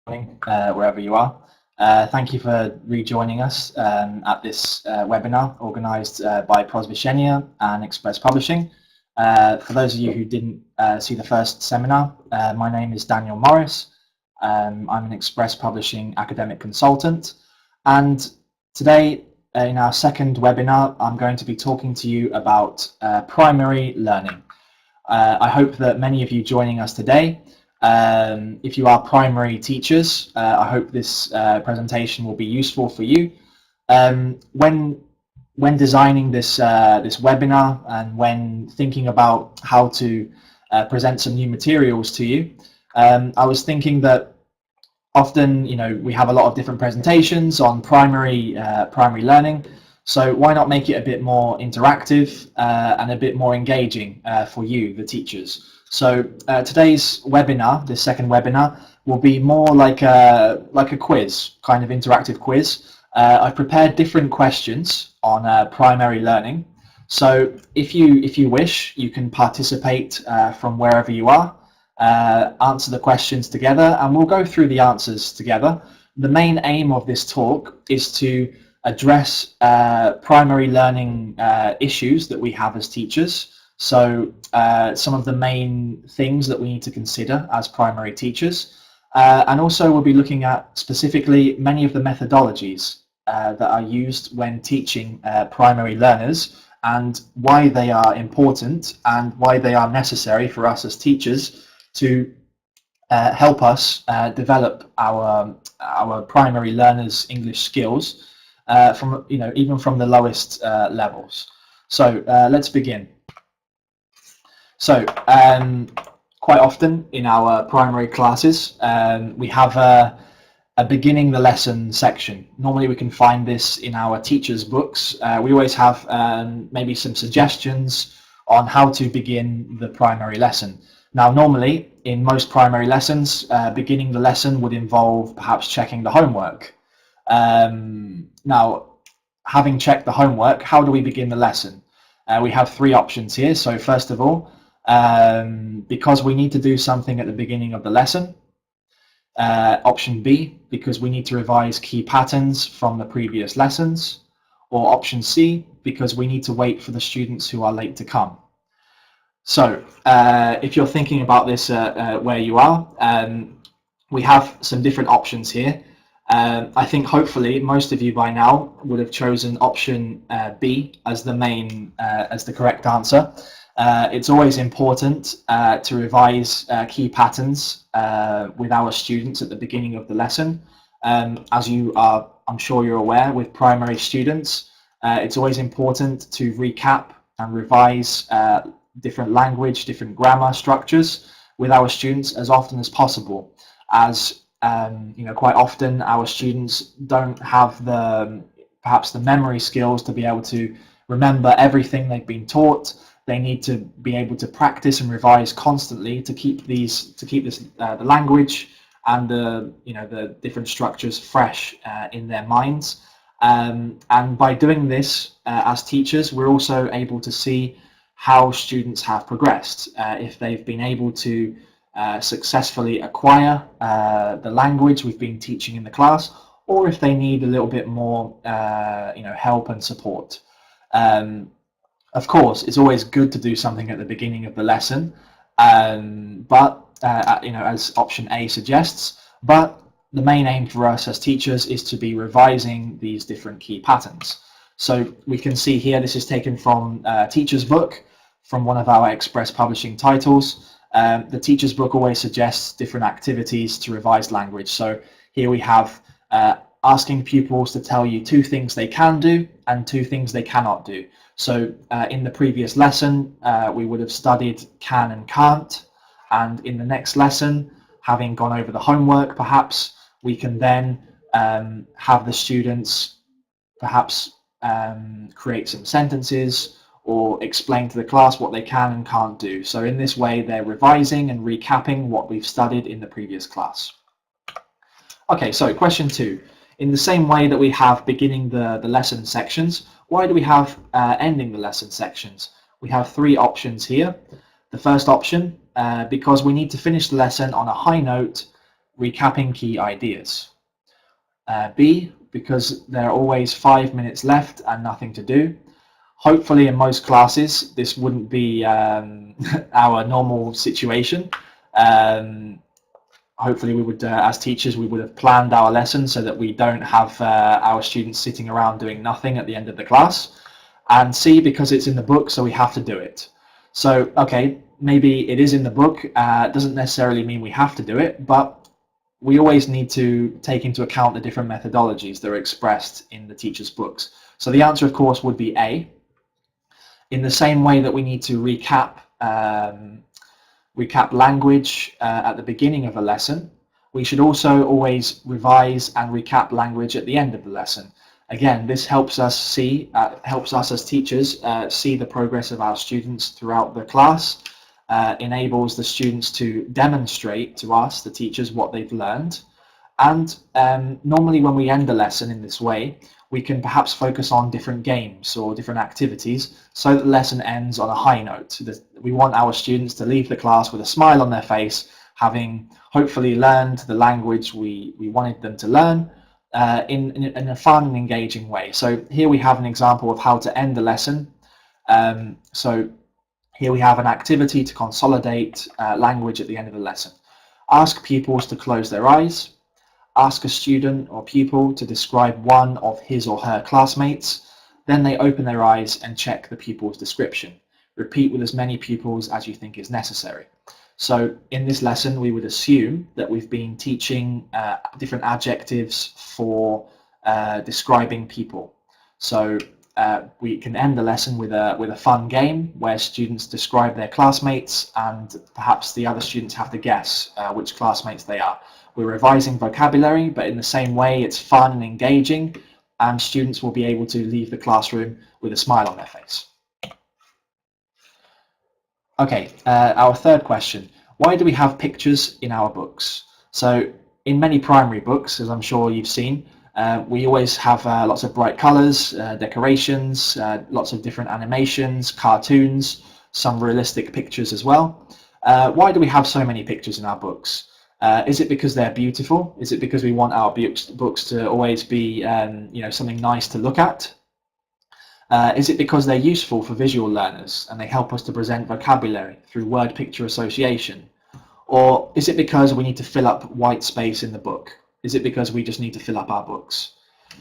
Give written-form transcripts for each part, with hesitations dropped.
Wherever you are. Thank you for rejoining us at this webinar organised by Prosvещение and Express Publishing. For those of you who didn't see the first seminar, my name is Daniel Morris. I'm an Express Publishing academic consultant, and today in our second webinar I'm going to be talking to you about primary learning. I hope that many of you joining us today, if you are primary teachers, I hope this presentation will be useful for you. When designing this webinar and when thinking about how to present some new materials to you, I was thinking that often, we have a lot of different presentations on primary learning. So why not make it a bit more interactive and a bit more engaging for you, the teachers? So today's webinar, this second webinar, will be more like a quiz, kind of interactive quiz. I've prepared different questions on primary learning. So if you wish, you can participate from wherever you are, answer the questions together, and we'll go through the answers together. The main aim of this talk is to address primary learning issues that we have as teachers. So some of the main things that we need to consider as primary teachers, and also we'll be looking at specifically many of the methodologies that are used when teaching primary learners and why they are important and why they are necessary for us as teachers to help us develop our primary learners' English skills from even from the lowest levels. So let's begin. So quite often in our primary classes we have a beginning the lesson section. Normally we can find this in our teachers' books. We always have maybe some suggestions on how to begin the primary lesson. Now normally in most primary lessons, beginning the lesson would involve perhaps checking the homework. Now, having checked the homework, how do we begin the lesson? We have three options here. So first of all, because we need to do something at the beginning of the lesson. Option B, because we need to revise key patterns from the previous lessons. Or option C, because we need to wait for the students who are late to come. So if you're thinking about this where you are, we have some different options here. I think hopefully most of you by now would have chosen option B as the correct answer. It's always important to revise key patterns with our students at the beginning of the lesson. As you are, I'm sure you're aware, with primary students, it's always important to recap and revise different language, different grammar structures with our students as often as possible, as quite often our students don't have perhaps the memory skills to be able to remember everything they've been taught. They need to be able to practice and revise constantly to keep the language and the different structures fresh in their minds. And by doing this as teachers, we're also able to see how students have progressed, if they've been able to successfully acquire the language we've been teaching in the class, or if they need a little bit more help and support. Of course, it's always good to do something at the beginning of the lesson, but as option A suggests, but the main aim for us as teachers is to be revising these different key patterns. So we can see here, this is taken from a teacher's book, from one of our Express Publishing titles. The teacher's book always suggests different activities to revise language. So here we have asking pupils to tell you 2 things they can do and 2 things they cannot do. So in the previous lesson, we would have studied can and can't, and in the next lesson, having gone over the homework, perhaps we can then have the students perhaps create some sentences or explain to the class what they can and can't do. So in this way, they're revising and recapping what we've studied in the previous class. Okay, so question 2. In the same way that we have beginning the lesson sections, why do we have ending the lesson sections? We have 3 options here. The first option, because we need to finish the lesson on a high note recapping key ideas. B, because there are always 5 minutes left and nothing to do. Hopefully in most classes this wouldn't be our normal situation. Hopefully we would, as teachers, we would have planned our lessons so that we don't have our students sitting around doing nothing at the end of the class. And C, because it's in the book, so we have to do it. So, okay, maybe it is in the book, doesn't necessarily mean we have to do it, but we always need to take into account the different methodologies that are expressed in the teacher's books. So the answer, of course, would be A. In the same way that we need to recap language at the beginning of a lesson, we should also always revise and recap language at the end of the lesson. Again, this helps us as teachers see the progress of our students throughout the class, enables the students to demonstrate to us, the teachers, what they've learned. And normally when we end the lesson in this way, we can perhaps focus on different games or different activities so that the lesson ends on a high note. We want our students to leave the class with a smile on their face, having hopefully learned the language we wanted them to learn in a fun and engaging way. So here we have an example of how to end the lesson. So here we have an activity to consolidate language at the end of the lesson. Ask pupils to close their eyes. Ask a student or pupil to describe one of his or her classmates. Then they open their eyes and check the pupil's description. Repeat with as many pupils as you think is necessary. So in this lesson, we would assume that we've been teaching different adjectives for describing people. So we can end the lesson with a fun game where students describe their classmates and perhaps the other students have to guess which classmates they are. We're revising vocabulary, but in the same way it's fun and engaging, and students will be able to leave the classroom with a smile on their face. Okay, our third question. Why do we have pictures in our books? So in many primary books, as I'm sure you've seen, we always have lots of bright colors, decorations, lots of different animations, cartoons, some realistic pictures as well. Why do we have so many pictures in our books? Is it because they're beautiful? Is it because we want our books to always be something nice to look at? Is it because they're useful for visual learners and they help us to present vocabulary through word-picture association? Or is it because we need to fill up white space in the book? Is it because we just need to fill up our books?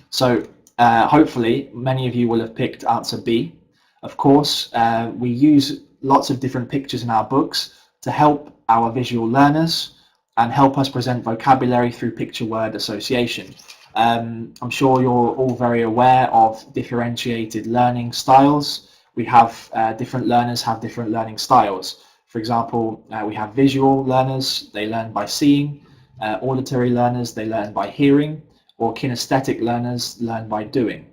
So hopefully many of you will have picked answer B. Of course, we use lots of different pictures in our books to help our visual learners and help us present vocabulary through picture-word association. I'm sure you're all very aware of differentiated learning styles. We have different learners have different learning styles. For example, we have visual learners, they learn by seeing, auditory learners, they learn by hearing, or kinesthetic learners learn by doing.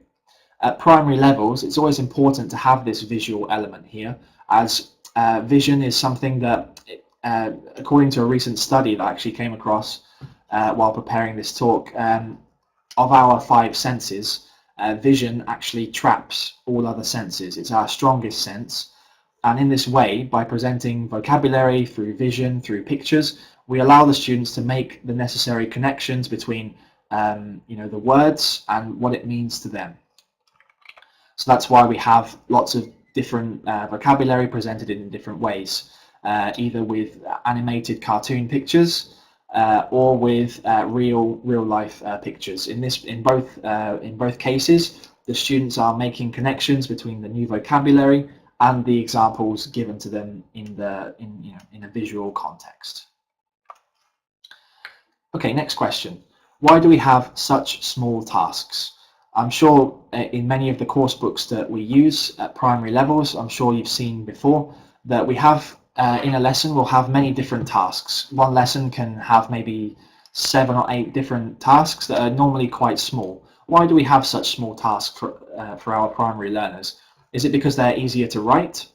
At primary levels, it's always important to have this visual element here, as vision is something that, according to a recent study that I actually came across while preparing this talk, of our 5 senses, vision actually traps all other senses. It's our strongest sense. And in this way, by presenting vocabulary through vision, through pictures, we allow the students to make the necessary connections between the words and what it means to them. So that's why we have lots of different vocabulary presented in different ways, either with animated cartoon pictures or with real life pictures. In both cases, the students are making connections between the new vocabulary and the examples given to them in a visual context. Okay, next question. Why do we have such small tasks? I'm sure in many of the course books that we use at primary levels, I'm sure you've seen before that we have in a lesson we'll have many different tasks. One lesson can have maybe 7 or 8 different tasks that are normally quite small. Why do we have such small tasks for our primary learners? Is it because they're easier to write?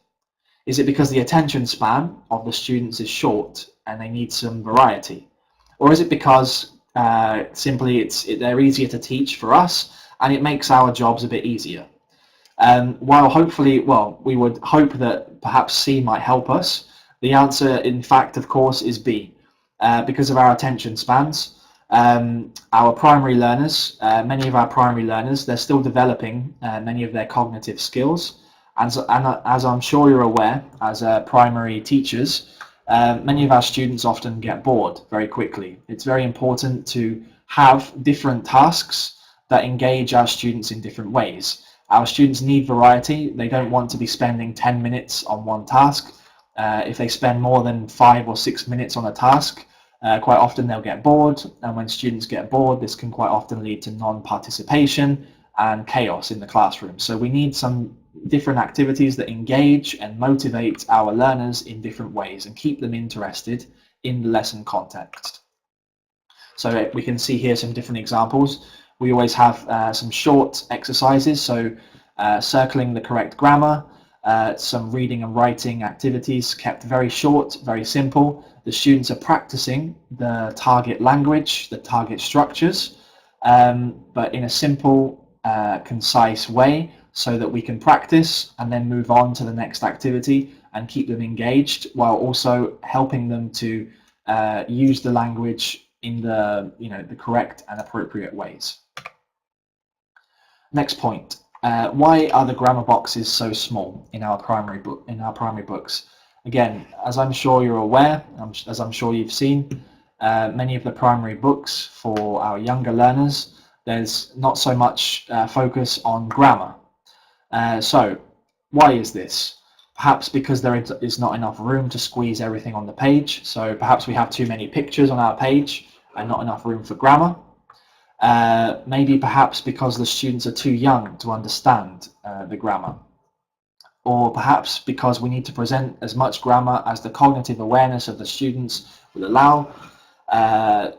Is it because the attention span of the students is short and they need some variety? Or is it because simply they're easier to teach for us and it makes our jobs a bit easier? While hopefully, we would hope that perhaps C might help us, the answer in fact of course is B. because of our attention spans. Our primary learners, many of our primary learners, they're still developing many of their cognitive skills. And as I'm sure you're aware, as primary teachers, many of our students often get bored very quickly. It's very important to have different tasks that engage our students in different ways. Our students need variety. They don't want to be spending 10 minutes on one task. If they spend more than 5 or 6 minutes on a task, quite often they'll get bored, and when students get bored, this can quite often lead to non-participation and chaos in the classroom. So we need some different activities that engage and motivate our learners in different ways and keep them interested in the lesson context. So we can see here some different examples. We always have some short exercises, so circling the correct grammar, some reading and writing activities kept very short, very simple. The students are practicing the target language, the target structures, but in a simple, concise way, so that we can practice and then move on to the next activity and keep them engaged, while also helping them to use the language in the the correct and appropriate ways. Next point. Why are the grammar boxes so small in our primary books? Again, as I'm sure you're aware, as I'm sure you've seen, many of the primary books for our younger learners, there's not so much focus on grammar. So why is this? Perhaps because there is not enough room to squeeze everything on the page. So perhaps we have too many pictures on our page and not enough room for grammar. Maybe perhaps because the students are too young to understand the grammar. Or perhaps because we need to present as much grammar as the cognitive awareness of the students will allow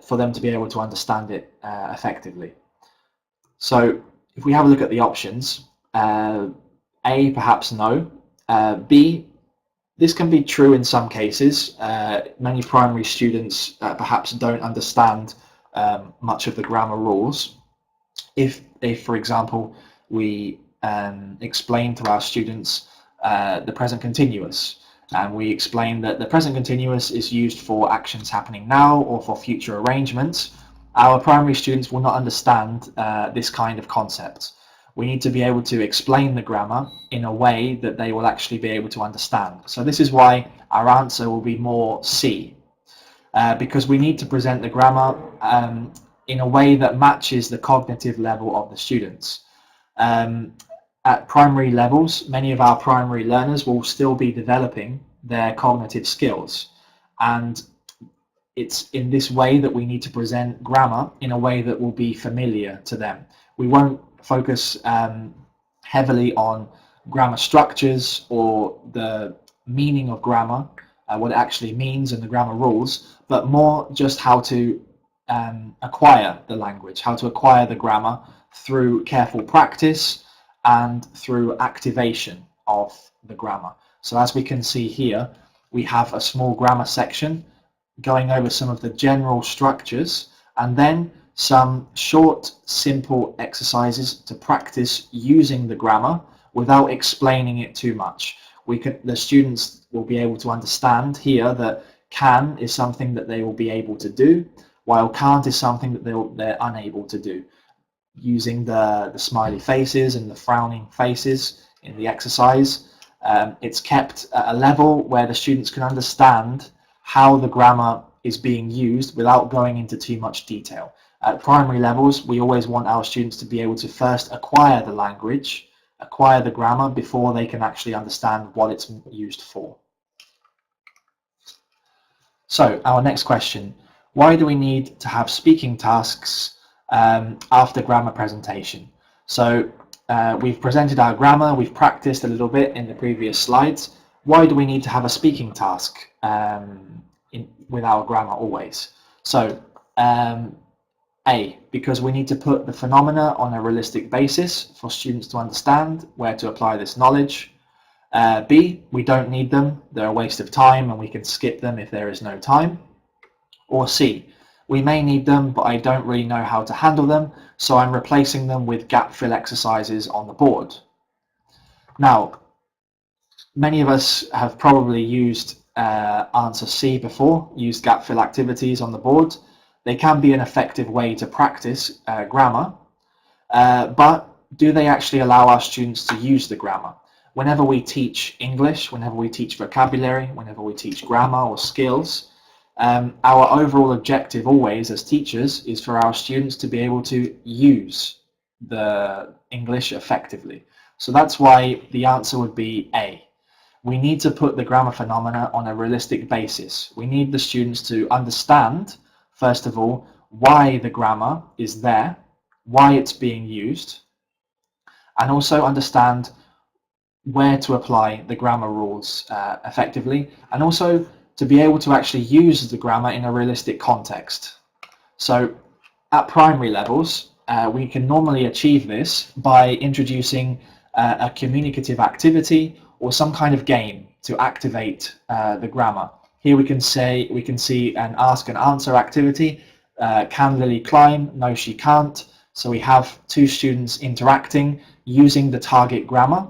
for them to be able to understand it effectively. So if we have a look at the options, A, perhaps no. B, this can be true in some cases. Many primary students perhaps don't understand much of the grammar rules. If for example, we explain to our students the present continuous, and we explain that the present continuous is used for actions happening now or for future arrangements, our primary students will not understand this kind of concept. We need to be able to explain the grammar in a way that they will actually be able to understand. So this is why our answer will be more C, because we need to present the grammar in a way that matches the cognitive level of the students. At primary levels, many of our primary learners will still be developing their cognitive skills, and it's in this way that we need to present grammar in a way that will be familiar to them. We won't focus heavily on grammar structures or the meaning of grammar, what it actually means and the grammar rules, but more just how to acquire the language, how to acquire the grammar through careful practice and through activation of the grammar. So as we can see here, we have a small grammar section going over some of the general structures, and then some short, simple exercises to practice using the grammar without explaining it too much. The students will be able to understand here that can is something that they will be able to do, while can't is something that they're unable to do. Using the smiley faces and the frowning faces in the exercise, it's kept at a level where the students can understand how the grammar is being used without going into too much detail. At primary levels, we always want our students to be able to first acquire the language, acquire the grammar, before they can actually understand what it's used for. So our next question, why do we need to have speaking tasks after grammar presentation? So we've presented our grammar, we've practiced a little bit in the previous slides. Why do we need to have a speaking task with our grammar always? So A, because we need to put the phenomena on a realistic basis for students to understand where to apply this knowledge. B, we don't need them, they're a waste of time and we can skip them if there is no time. Or C, we may need them but I don't really know how to handle them, so I'm replacing them with gap fill exercises on the board. Now, many of us have probably used answer C before, use gap fill activities on the board. They can be an effective way to practice grammar, but do they actually allow our students to use the grammar? Whenever we teach English, whenever we teach vocabulary, whenever we teach grammar or skills, our overall objective always as teachers is for our students to be able to use the English effectively. So that's why the answer would be A. We need to put the grammar phenomena on a realistic basis. We need the students to understand, first of all, why the grammar is there, why it's being used, and also understand where to apply the grammar rules effectively, and also to be able to actually use the grammar in a realistic context. So at primary levels, we can normally achieve this by introducing a communicative activity or some kind of game to activate the grammar. Here we can see an ask and answer activity. Can Lily climb? No, she can't. So we have two students interacting using the target grammar,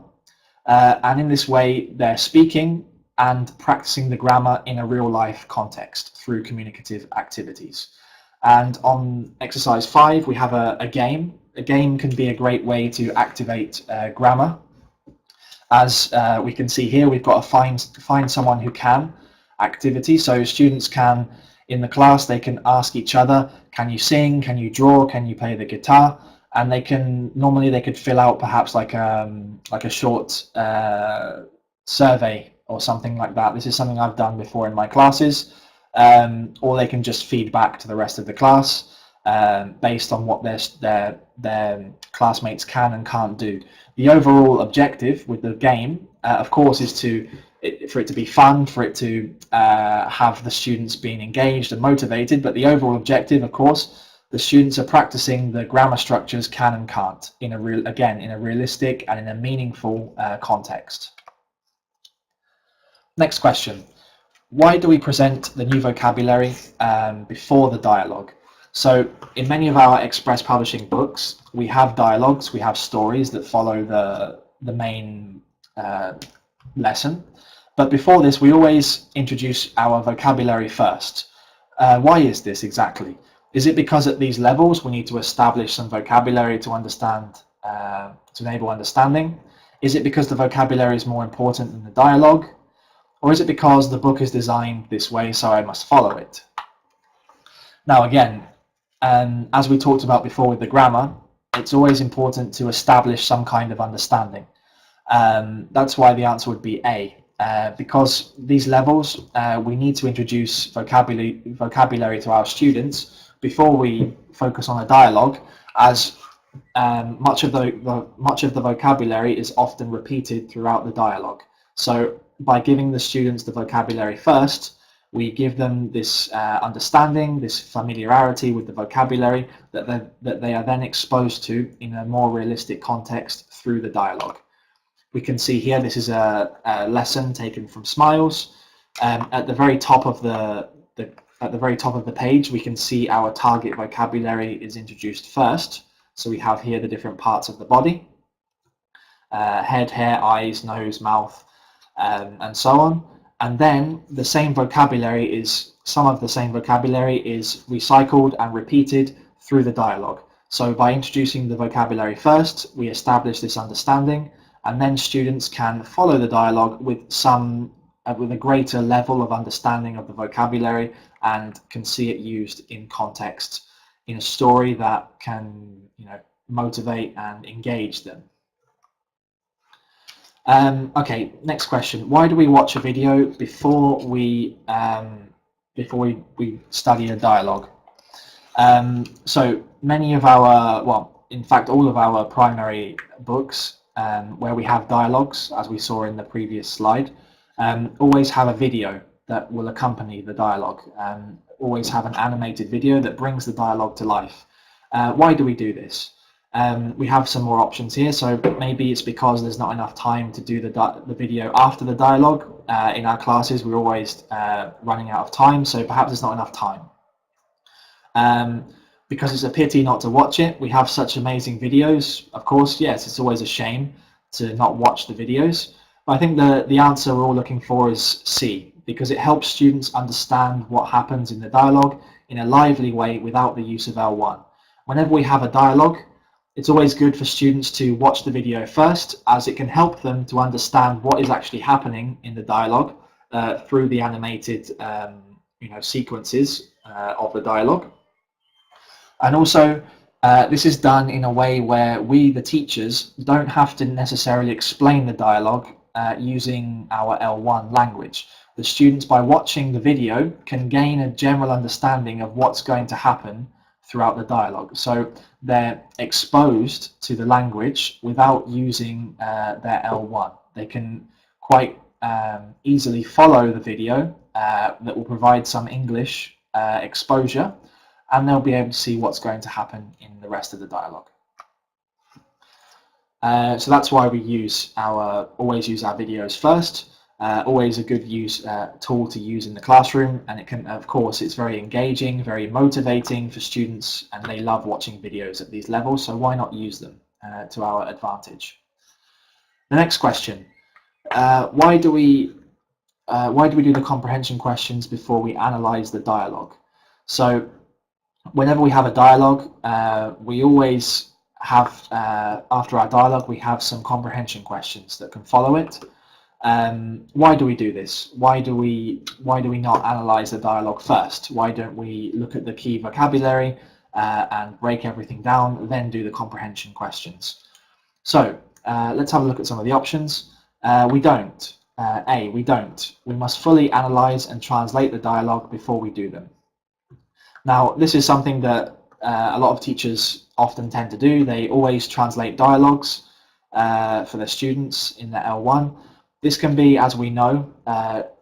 and in this way they're speaking and practicing the grammar in a real-life context through communicative activities. And on exercise 5 we have a game. A game can be a great way to activate grammar. As we can see here, we've got a find someone who can activity. So students can, in the class, they can ask each other, can you sing, can you draw, can you play the guitar? And they can, normally they could fill out perhaps like a short survey or something like that. This is something I've done before in my classes. Or they can just feed back to the rest of the class based on what their classmates can and can't do. The overall objective with the game, of course, is for it to be fun, for it to have the students being engaged and motivated, but the overall objective, of course, the students are practicing the grammar structures can and can't in a realistic and in a meaningful context. Next question. Why do we present the new vocabulary before the dialogue? So in many of our express publishing books, we have dialogues, we have stories that follow the main lesson. But before this, we always introduce our vocabulary first. Why is this exactly? Is it because at these levels we need to establish some vocabulary to understand, to enable understanding? Is it because the vocabulary is more important than the dialogue? Or is it because the book is designed this way, so I must follow it? Now again, as we talked about before with the grammar, it's always important to establish some kind of understanding. That's why the answer would be A. Because these levels, we need to introduce vocabulary to our students before we focus on a dialogue, as much of the vocabulary is often repeated throughout the dialogue. So by giving the students the vocabulary first, we give them this understanding, this familiarity with the vocabulary that they are then exposed to in a more realistic context through the dialogue. We can see here this is a lesson taken from Smiles. At the very top of the page, we can see our target vocabulary is introduced first. So we have here the different parts of the body: head, hair, eyes, nose, mouth, and so on. And then the same vocabulary is, some of the same vocabulary is recycled and repeated through the dialogue. So by introducing the vocabulary first, we establish this understanding, and then students can follow the dialogue with a greater level of understanding of the vocabulary and can see it used in context in a story that can, motivate and engage them. Okay, next question. Why do we watch a video before we study a dialogue? So many of our, well, in fact, all of our primary books where we have dialogues, as we saw in the previous slide, always have a video that will accompany the dialogue, always have an animated video that brings the dialogue to life. Why do we do this? We have some more options here, so maybe it's because there's not enough time to do the video after the dialogue. In our classes we're always running out of time, so perhaps there's not enough time. Because it's a pity not to watch it. We have such amazing videos. Of course, yes, it's always a shame to not watch the videos. But I think the answer we're all looking for is C. because it helps students understand what happens in the dialogue in a lively way without the use of L1. Whenever we have a dialogue, it's always good for students to watch the video first, as it can help them to understand what is actually happening in the dialogue through the animated sequences of the dialogue. And also, this is done in a way where we, the teachers, don't have to necessarily explain the dialogue using our L1 language. The students, by watching the video, can gain a general understanding of what's going to happen throughout the dialogue. So they're exposed to the language without using their L1. They can quite easily follow the video that will provide some English exposure, and they'll be able to see what's going to happen in the rest of the dialogue. So that's why we always use our videos first. Always a good tool to use in the classroom, and it can, of course, it's very engaging, very motivating for students, and they love watching videos at these levels, so why not use them to our advantage? The next question, why do we do the comprehension questions before we analyze the dialogue? So whenever we have a dialogue, we always have, after our dialogue, we have some comprehension questions that can follow it. Why do we do this? Why do we not analyze the dialogue first? Why don't we look at the key vocabulary and break everything down, then do the comprehension questions? So let's have a look at some of the options. We don't. A, we don't. We must fully analyze and translate the dialogue before we do them. Now, this is something that a lot of teachers often tend to do. They always translate dialogues for their students in their L1. This can be, as we know,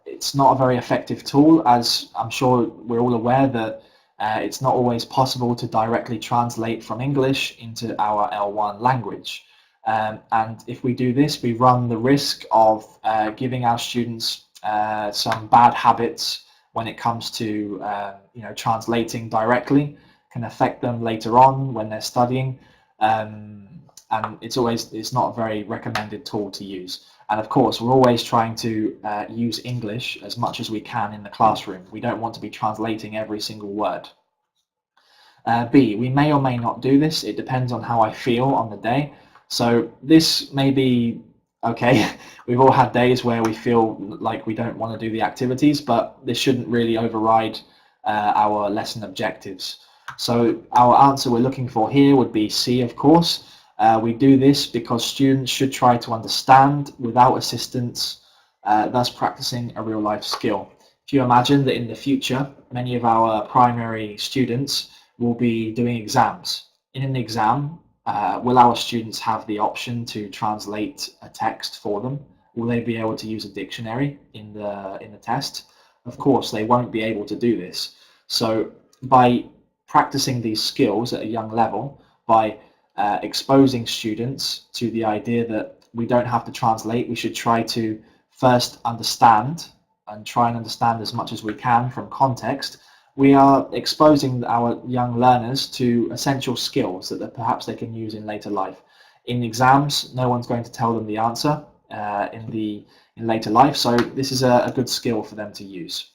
it's not a very effective tool, as I'm sure we're all aware that it's not always possible to directly translate from English into our L1 language. And if we do this, we run the risk of giving our students some bad habits when it comes to translating directly. Can affect them later on when they're studying, and it's not a very recommended tool to use. And of course, we're always trying to use English as much as we can in the classroom. We don't want to be translating every single word. B, we may or may not do this. It depends on how I feel on the day. So this may be okay. We've all had days where we feel like we don't want to do the activities, but this shouldn't really override our lesson objectives. So our answer we're looking for here would be C, of course. We do this because students should try to understand without assistance, thus practicing a real-life skill. If you imagine that in the future, many of our primary students will be doing exams. In an exam, will our students have the option to translate a text for them? Will they be able to use a dictionary in the test? Of course, they won't be able to do this. So by practicing these skills at a young level, by exposing students to the idea that we don't have to translate, we should try to first understand and try and understand as much as we can from context, we are exposing our young learners to essential skills that perhaps they can use in later life. In exams, no one's going to tell them the answer in later life, so this is a good skill for them to use.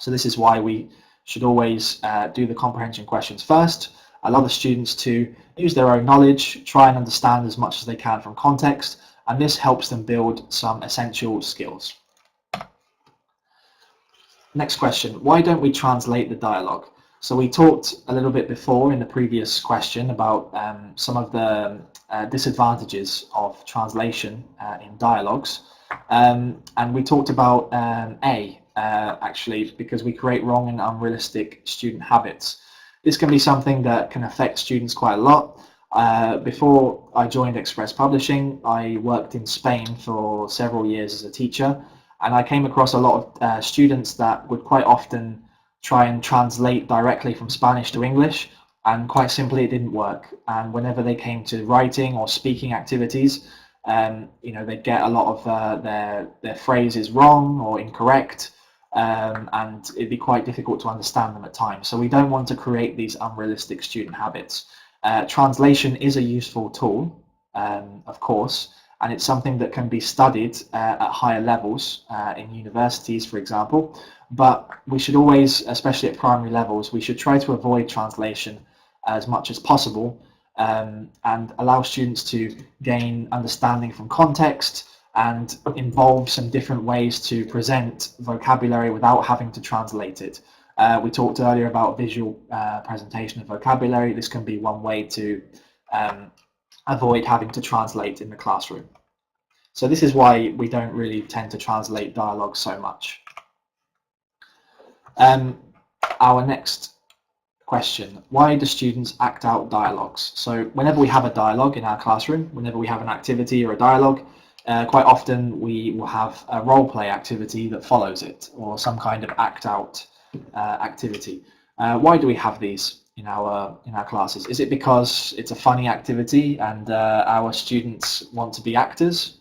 So this is why we should always do the comprehension questions first, allow the students to use their own knowledge, try and understand as much as they can from context, and this helps them build some essential skills. Next question, why don't we translate the dialogue? So we talked a little bit before in the previous question about some of the disadvantages of translation in dialogues, and we talked about actually, because we create wrong and unrealistic student habits. This can be something that can affect students quite a lot. Before I joined Express Publishing, I worked in Spain for several years as a teacher, and I came across a lot of students that would quite often try and translate directly from Spanish to English, and quite simply it didn't work. And whenever they came to writing or speaking activities, they'd get a lot of their phrases wrong or incorrect, and it'd be quite difficult to understand them at times. So we don't want to create these unrealistic student habits. Translation is a useful tool, of course, and it's something that can be studied at higher levels in universities, for example. But we should always, especially at primary levels, we should try to avoid translation as much as possible, and allow students to gain understanding from context and involve some different ways to present vocabulary without having to translate it. We talked earlier about visual presentation of vocabulary. This can be one way to avoid having to translate in the classroom. So this is why we don't really tend to translate dialogue so much. Our next question: why do students act out dialogues? So whenever we have a dialogue in our classroom, whenever we have an activity or a dialogue, quite often we will have a role play activity that follows it, or some kind of act out activity. Why do we have these in our classes? Is it because it's a funny activity and our students want to be actors?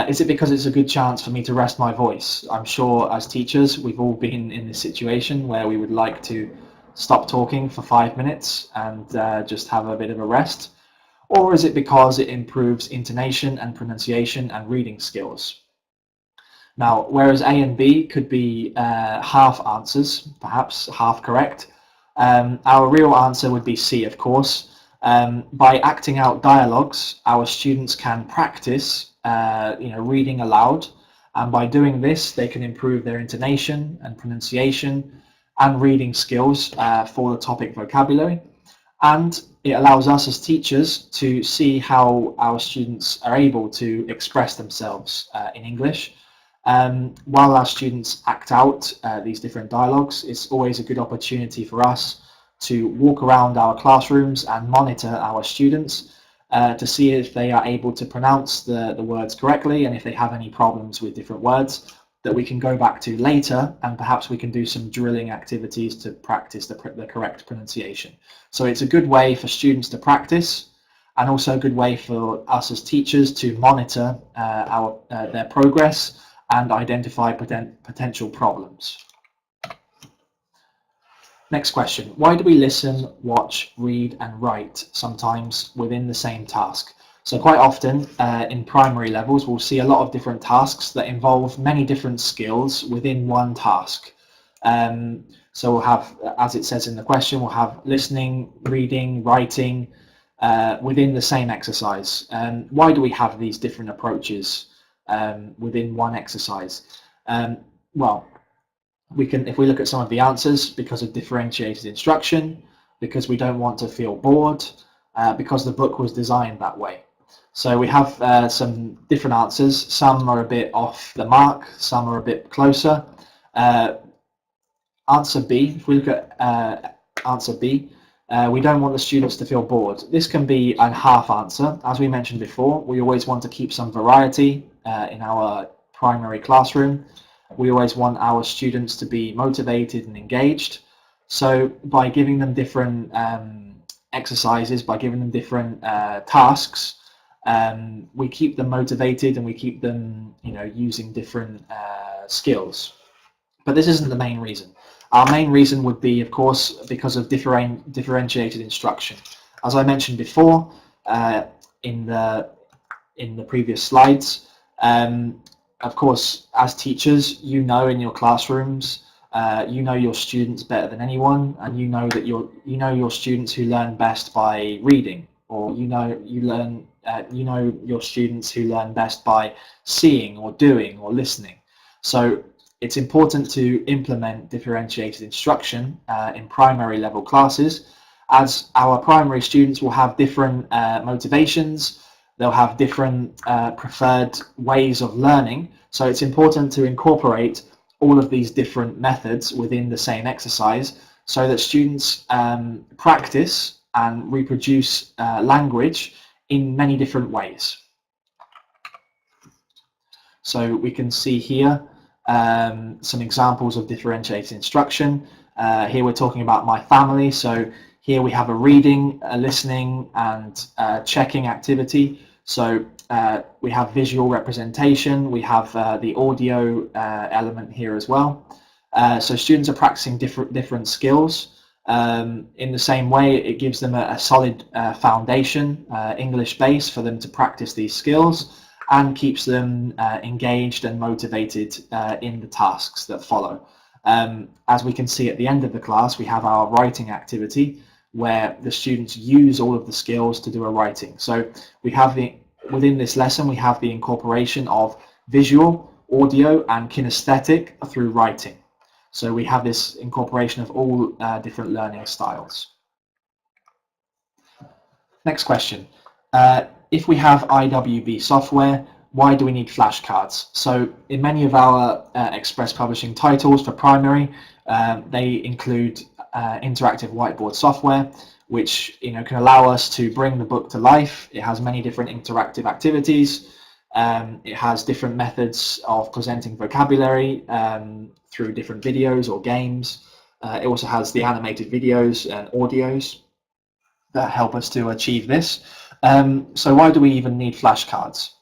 Is it because it's a good chance for me to rest my voice? I'm sure as teachers we've all been in this situation where we would like to stop talking for 5 minutes and just have a bit of a rest. Or is it because it improves intonation and pronunciation and reading skills? Now, whereas A and B could be half answers, perhaps half correct, our real answer would be C, of course. By acting out dialogues, our students can practice reading aloud, and by doing this they can improve their intonation and pronunciation and reading skills for the topic vocabulary, and it allows us as teachers to see how our students are able to express themselves in English. While our students act out these different dialogues, it's always a good opportunity for us to walk around our classrooms and monitor our students to see if they are able to pronounce the words correctly, and if they have any problems with different words that we can go back to later, and perhaps we can do some drilling activities to practice the correct pronunciation. So it's a good way for students to practice, and also a good way for us as teachers to monitor their progress and identify potential problems. Next question: why do we listen, watch, read and write sometimes within the same task? So quite often in primary levels we'll see a lot of different tasks that involve many different skills within one task. So we'll have, as it says in the question, we'll have listening, reading, writing within the same exercise. Why do we have these different approaches within one exercise? Well, if we look at some of the answers, because of differentiated instruction, because we don't want to feel bored, because the book was designed that way. So we have some different answers. Some are a bit off the mark, some are a bit closer. Answer B, if we look at answer B, we don't want the students to feel bored. This can be a half answer. As we mentioned before, we always want to keep some variety in our primary classroom. We always want our students to be motivated and engaged. So by giving them different exercises, by giving them different tasks, we keep them motivated and we keep them, using different skills. But this isn't the main reason. Our main reason would be, of course, because of differentiated instruction. As I mentioned before in the previous slides, of course, as teachers, in your classrooms, you know your students better than anyone, and you know that your students who learn best by reading, or you know your students who learn best by seeing or doing or listening. So it's important to implement differentiated instruction in primary level classes, as our primary students will have different motivations, they'll have different preferred ways of learning. So it's important to incorporate all of these different methods within the same exercise so that students practice and reproduce language in many different ways. So we can see here some examples of differentiated instruction. Here we're talking about my family. So here we have a reading, a listening and checking activity. So we have visual representation, we have the audio element here as well. So students are practicing different skills In the same way, it gives them a solid foundation, English base for them to practice these skills, and keeps them engaged and motivated in the tasks that follow. As we can see at the end of the class, we have our writing activity where the students use all of the skills to do a writing. So we have within this lesson, we have the incorporation of visual, audio, and kinesthetic through writing. So we have this incorporation of all different learning styles. Next question. If we have IWB software, why do we need flashcards? So in many of our Express Publishing titles for primary, they include interactive whiteboard software, which can allow us to bring the book to life. It has many different interactive activities. It has different methods of presenting vocabulary through different videos or games. It also has the animated videos and audios that help us to achieve this. So why do we even need flashcards?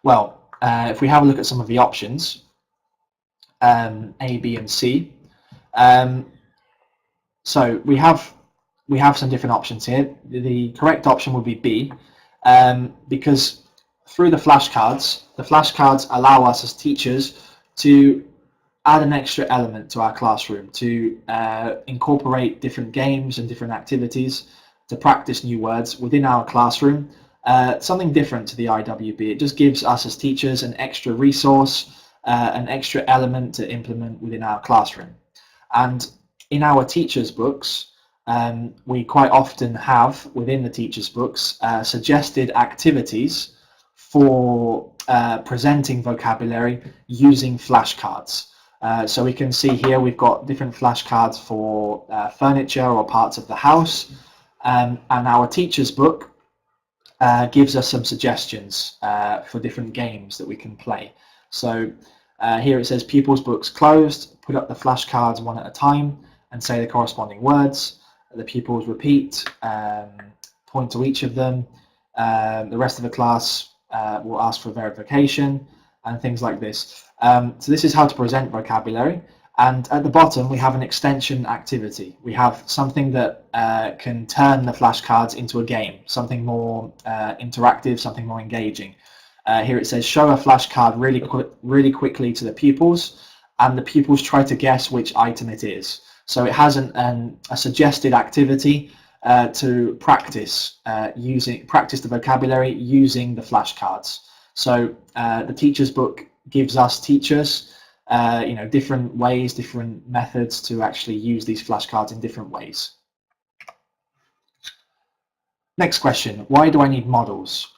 Well, if we have a look at some of the options, A, B, and C. So we have some different options here. The correct option would be B, because through the flashcards allow us as teachers to add an extra element to our classroom, to incorporate different games and different activities to practice new words within our classroom. Something different to the IWB. It just gives us as teachers an extra resource, an extra element to implement within our classroom. And in our teachers' books, we quite often have within the teachers' books suggested activities for presenting vocabulary using flashcards. So we can see here we've got different flashcards for furniture or parts of the house, and our teacher's book gives us some suggestions for different games that we can play. So here it says pupils' books closed, put up the flashcards one at a time and say the corresponding words. The pupils repeat, point to each of them. The rest of the class will ask for verification and things like this. So this is how to present vocabulary. And at the bottom, we have an extension activity. We have something that can turn the flashcards into a game, something more interactive, something more engaging. Here it says, show a flashcard really quickly to the pupils, and the pupils try to guess which item it is. So it has a suggested activity to practice the vocabulary using the flashcards. So the teacher's book gives us teachers different ways, different methods to actually use these flashcards in different ways. Next question, why do I need models?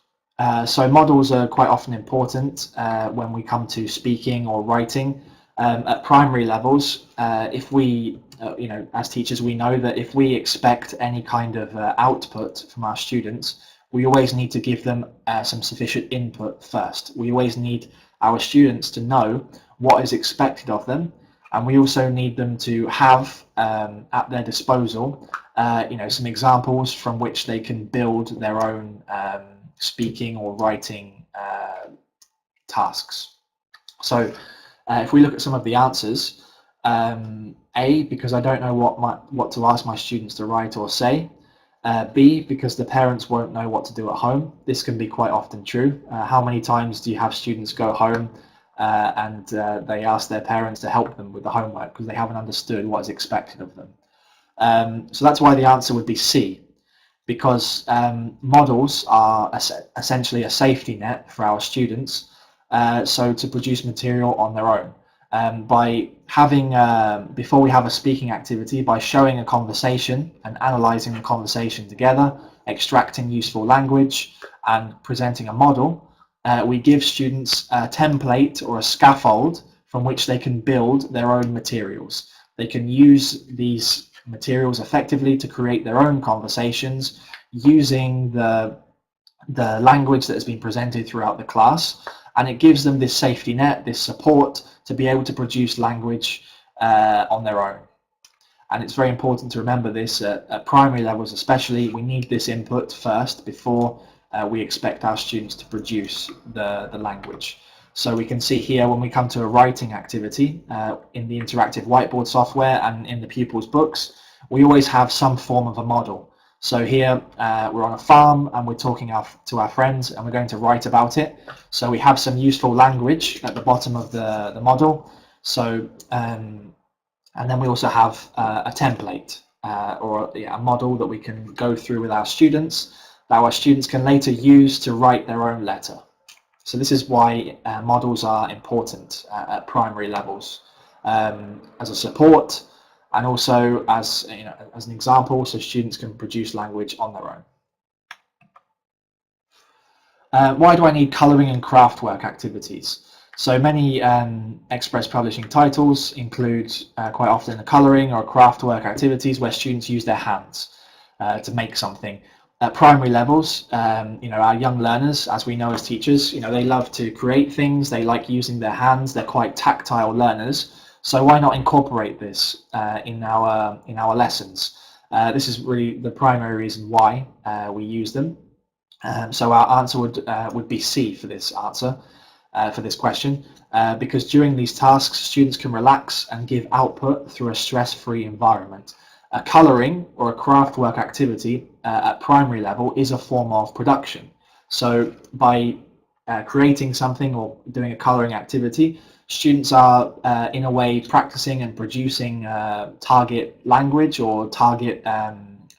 So models are quite often important when we come to speaking or writing. At primary levels, if we, as teachers, we know that if we expect any kind of output from our students, we always need to give them some sufficient input first. We always need our students to know what is expected of them, and we also need them to have at their disposal some examples from which they can build their own speaking or writing tasks. So if we look at some of the answers, A, because I don't know what to ask my students to write or say. B, because the parents won't know what to do at home. This can be quite often true. How many times do you have students go home and they ask their parents to help them with the homework because they haven't understood what is expected of them? So that's why the answer would be C, because models are essentially a safety net for our students, so to produce material on their own. By having, before we have a speaking activity, by showing a conversation and analysing the conversation together, extracting useful language and presenting a model, we give students a template or a scaffold from which they can build their own materials. They can use these materials effectively to create their own conversations using the language that has been presented throughout the class, and it gives them this safety net, this support to be able to produce language on their own. And it's very important to remember this at primary levels especially. We need this input first before we expect our students to produce the language. So we can see here when we come to a writing activity in the interactive whiteboard software and in the pupils' books, we always have some form of a model. So here we're on a farm and we're talking to our friends and we're going to write about it. So we have some useful language at the bottom of the model. So and then we also have a template or a model that we can go through with our students that our students can later use to write their own letter. So this is why models are important at primary levels as a support, and also as as an example, so students can produce language on their own. Why do I need colouring and craft work activities? So many Express Publishing titles include quite often a colouring or craft work activities where students use their hands to make something. At primary levels, our young learners, as we know as teachers, they love to create things, they like using their hands, they're quite tactile learners. So why not incorporate this in our lessons? This is really the primary reason why we use them. So our answer would be C for this answer, for this question, because during these tasks, students can relax and give output through a stress-free environment. A colouring or a craft work activity at primary level is a form of production. So by creating something or doing a colouring activity, students are in a way practicing and producing target language or target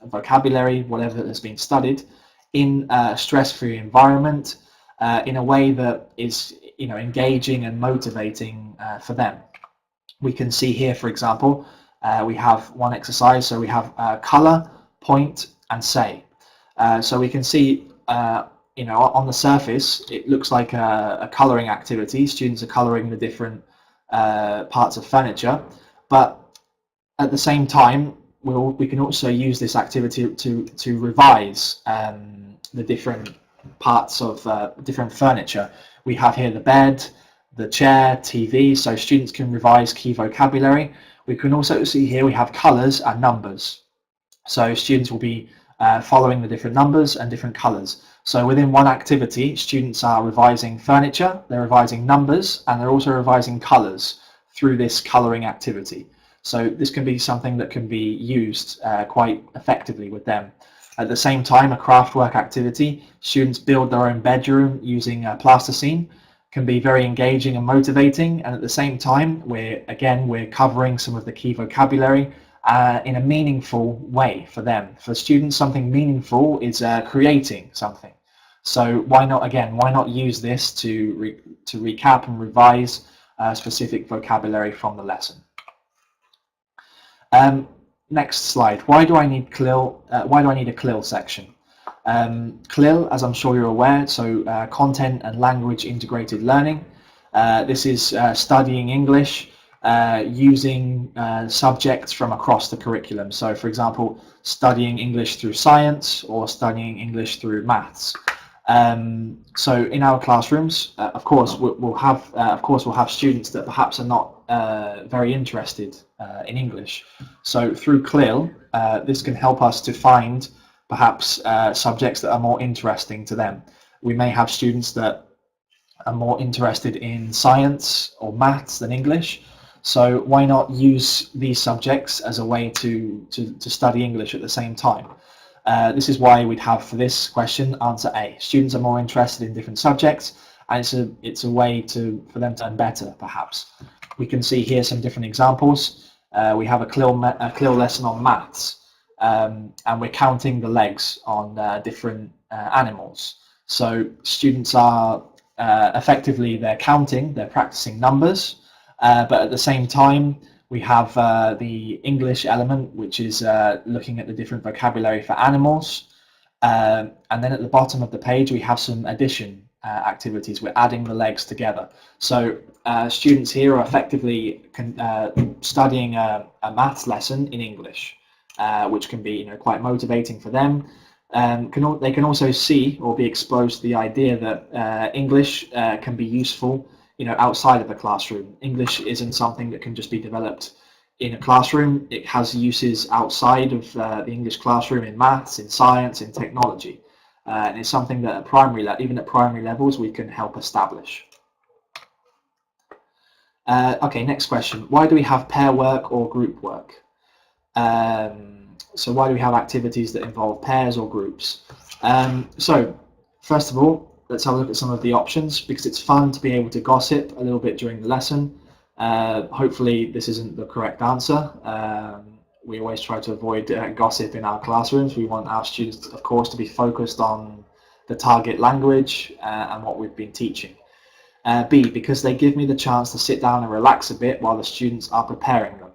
vocabulary, whatever has been studied, in a stress-free environment in a way that is engaging and motivating for them. We can see here, for example, we have one exercise, so we have colour, point and say. So we can see on the surface it looks like a colouring activity. Students are colouring the different parts of furniture, but at the same time we can also use this activity to revise the different parts of different furniture. We have here the bed, the chair, TV, so students can revise key vocabulary. We can also see here we have colours and numbers. So students will be following the different numbers and different colours. So within one activity, students are revising furniture, they're revising numbers, and they're also revising colours through this colouring activity. So this can be something that can be used quite effectively with them. At the same time, a craftwork activity, students build their own bedroom using plasticine, can be very engaging and motivating, and at the same time we're covering some of the key vocabulary in a meaningful way for them. For students, something meaningful is creating something. So why not use this to recap and revise specific vocabulary from the lesson. Next slide. Why do I need a CLIL section? CLIL, as I'm sure you're aware, so content and language integrated learning. This is studying English using subjects from across the curriculum. So for example, studying English through science or studying English through maths. So in our classrooms, of course we'll have students that perhaps are not very interested in English. So through CLIL, this can help us to find perhaps subjects that are more interesting to them. We may have students that are more interested in science or maths than English. So why not use these subjects as a way to study English at the same time? This is why we'd have for this question answer A. Students are more interested in different subjects, and it's a way for them to learn better, perhaps. We can see here some different examples. We have a CLIL lesson on maths, and we're counting the legs on different animals. So students are they're counting, they're practicing numbers, but at the same time we have the English element, which is looking at the different vocabulary for animals, and then at the bottom of the page we have some addition activities. We're adding the legs together. So students here are effectively studying a maths lesson in English, which can be quite motivating for them. They can also see or be exposed to the idea that English can be useful outside of the classroom. English isn't something that can just be developed in a classroom. It has uses outside of the English classroom in maths, in science, in technology. And it's something that even at primary levels we can help establish. Okay, next question. Why do we have pair work or group work? So why do we have activities that involve pairs or groups? So first of all, let's have a look at some of the options, because it's fun to be able to gossip a little bit during the lesson. Hopefully this isn't the correct answer. We always try to avoid gossip in our classrooms. We want our students, of course, to be focused on the target language and what we've been teaching. B, because they give me the chance to sit down and relax a bit while the students are preparing them.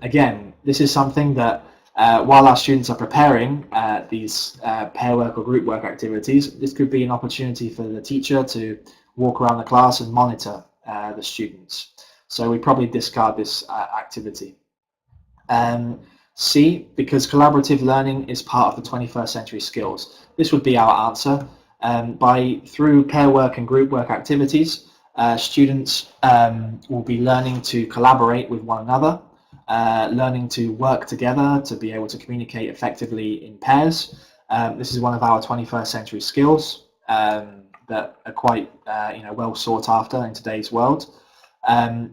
Again, this is something that while our students are preparing these pair work or group work activities, this could be an opportunity for the teacher to walk around the class and monitor the students. So we probably discard this activity. C, because collaborative learning is part of the 21st century skills. This would be our answer. Through pair work and group work activities, students will be learning to collaborate with one another, learning to work together to be able to communicate effectively in pairs. This is one of our 21st century skills that are quite well sought after in today's world.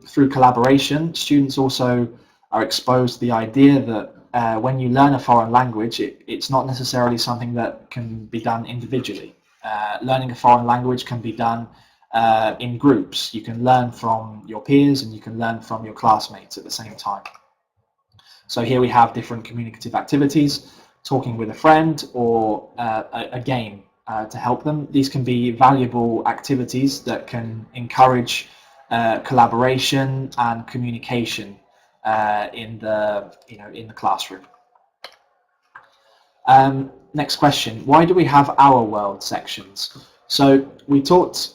Through collaboration, students also are exposed to the idea that when you learn a foreign language, it's not necessarily something that can be done individually. Learning a foreign language can be done in groups. You can learn from your peers and you can learn from your classmates at the same time. So here we have different communicative activities, talking with a friend or a game to help them. These can be valuable activities that can encourage collaboration and communication in the classroom. Next question, why do we have our world sections? So we talked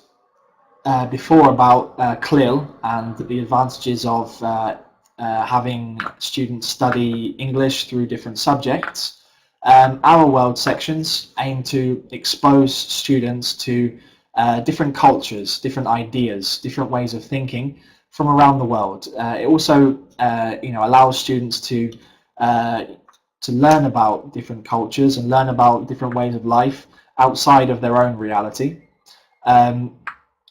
before about CLIL and the advantages of having students study English through different subjects. Our world sections aim to expose students to different cultures, different ideas, different ways of thinking from around the world. It also allows students to learn about different cultures and learn about different ways of life outside of their own reality.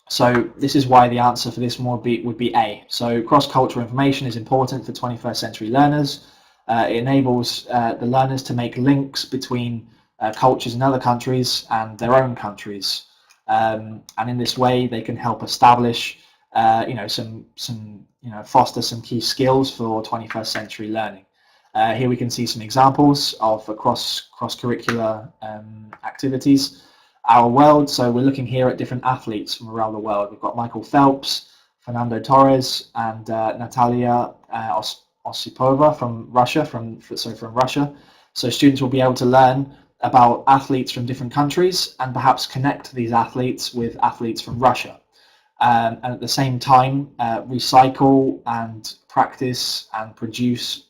So this is why the answer for this would be A. So cross-cultural information is important for 21st century learners. It enables the learners to make links between cultures in other countries and their own countries. And in this way, they can help establish, foster some key skills for 21st century learning. Here we can see some examples of cross-curricular activities. Our world, so we're looking here at different athletes from around the world. We've got Michael Phelps, Fernando Torres, and Natalia Osipova from Russia. From Russia. So students will be able to learn about athletes from different countries and perhaps connect these athletes with athletes from Russia. And at the same time, recycle and practice and produce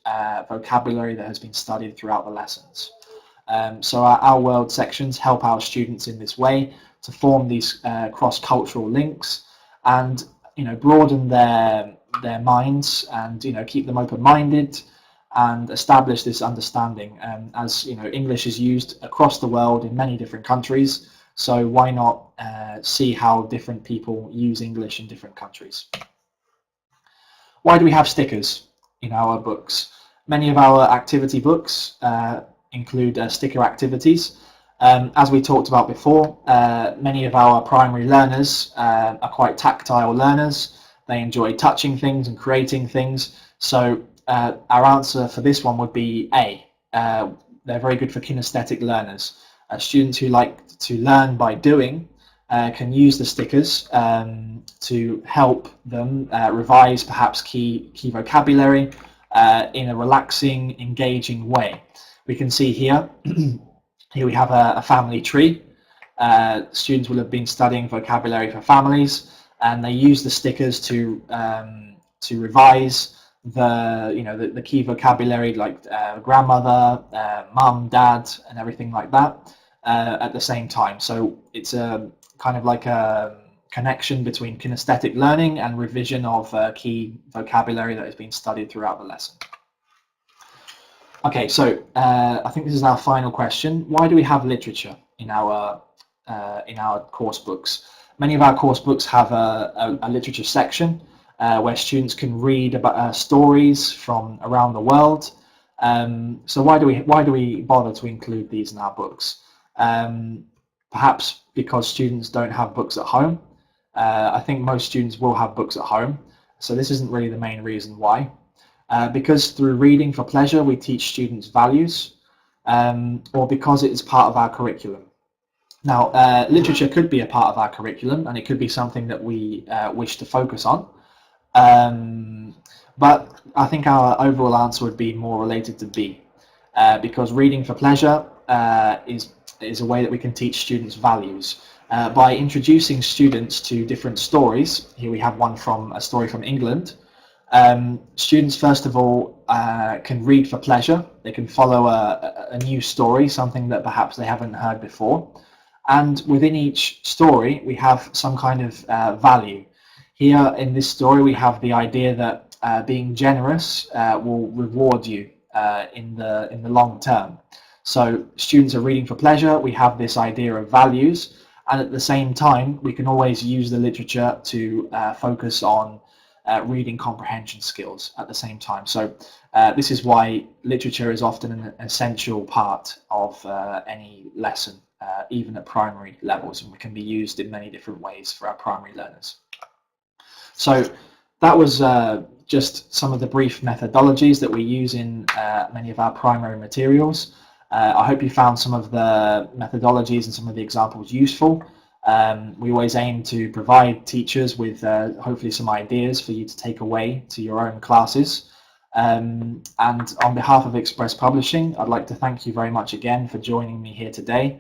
vocabulary that has been studied throughout the lessons. So our world sections help our students in this way to form these cross-cultural links and broaden their minds and keep them open-minded and establish this understanding. As English is used across the world in many different countries, so why not see how different people use English in different countries? Why do we have stickers in our books? Many of our activity books include sticker activities. As we talked about before, many of our primary learners are quite tactile learners. They enjoy touching things and creating things. So our answer for this one would be A. They're very good for kinesthetic learners. Students who like to learn by doing can use the stickers to help them revise perhaps key vocabulary in a relaxing, engaging way. We can see here, here we have a family tree. Students will have been studying vocabulary for families, and they use the stickers to revise the key vocabulary like grandmother, mum, dad, and everything like that at the same time. So it's a kind of like a connection between kinesthetic learning and revision of key vocabulary that has been studied throughout the lesson. Okay, so I think this is our final question. Why do we have literature in our course books? Many of our course books have a literature section where students can read about stories from around the world. So why do we bother to include these in our books? Perhaps because students don't have books at home. I think most students will have books at home, so this isn't really the main reason why. Because through reading for pleasure we teach students values, or because it is part of our curriculum. Now, literature could be a part of our curriculum, and it could be something that we wish to focus on. But I think our overall answer would be more related to B, because reading for pleasure is a way that we can teach students values. By introducing students to different stories, here we have one from a story from England, students first of all can read for pleasure. They can follow a new story, something that perhaps they haven't heard before. And within each story we have some kind of value. Here in this story we have the idea that being generous will reward you in the long term. So students are reading for pleasure, we have this idea of values, and at the same time we can always use the literature to focus on reading comprehension skills at the same time. So this is why literature is often an essential part of any lesson, even at primary levels, and can be used in many different ways for our primary learners. So that was just some of the brief methodologies that we use in many of our primary materials. I hope you found some of the methodologies and some of the examples useful. We always aim to provide teachers with hopefully some ideas for you to take away to your own classes. And on behalf of Express Publishing, I'd like to thank you very much again for joining me here today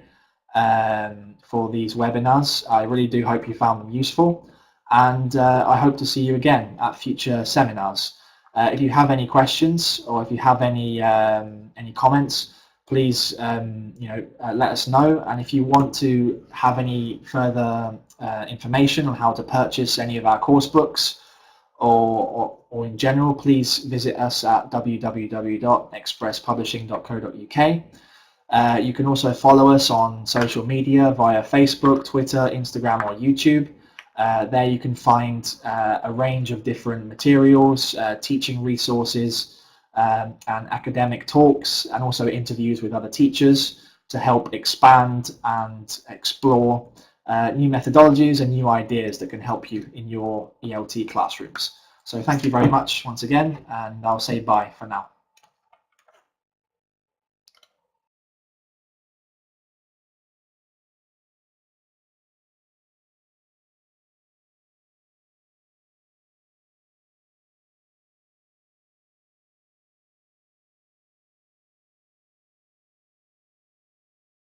for these webinars. I really do hope you found them useful, and I hope to see you again at future seminars. If you have any questions or if you have any comments, please let us know, and if you want to have any further information on how to purchase any of our course books or in general, please visit us at www.expresspublishing.co.uk. You can also follow us on social media via Facebook, Twitter, Instagram or YouTube. There you can find a range of different materials, teaching resources, and academic talks, and also interviews with other teachers to help expand and explore new methodologies and new ideas that can help you in your ELT classrooms. So thank you very much once again, and I'll say bye for now.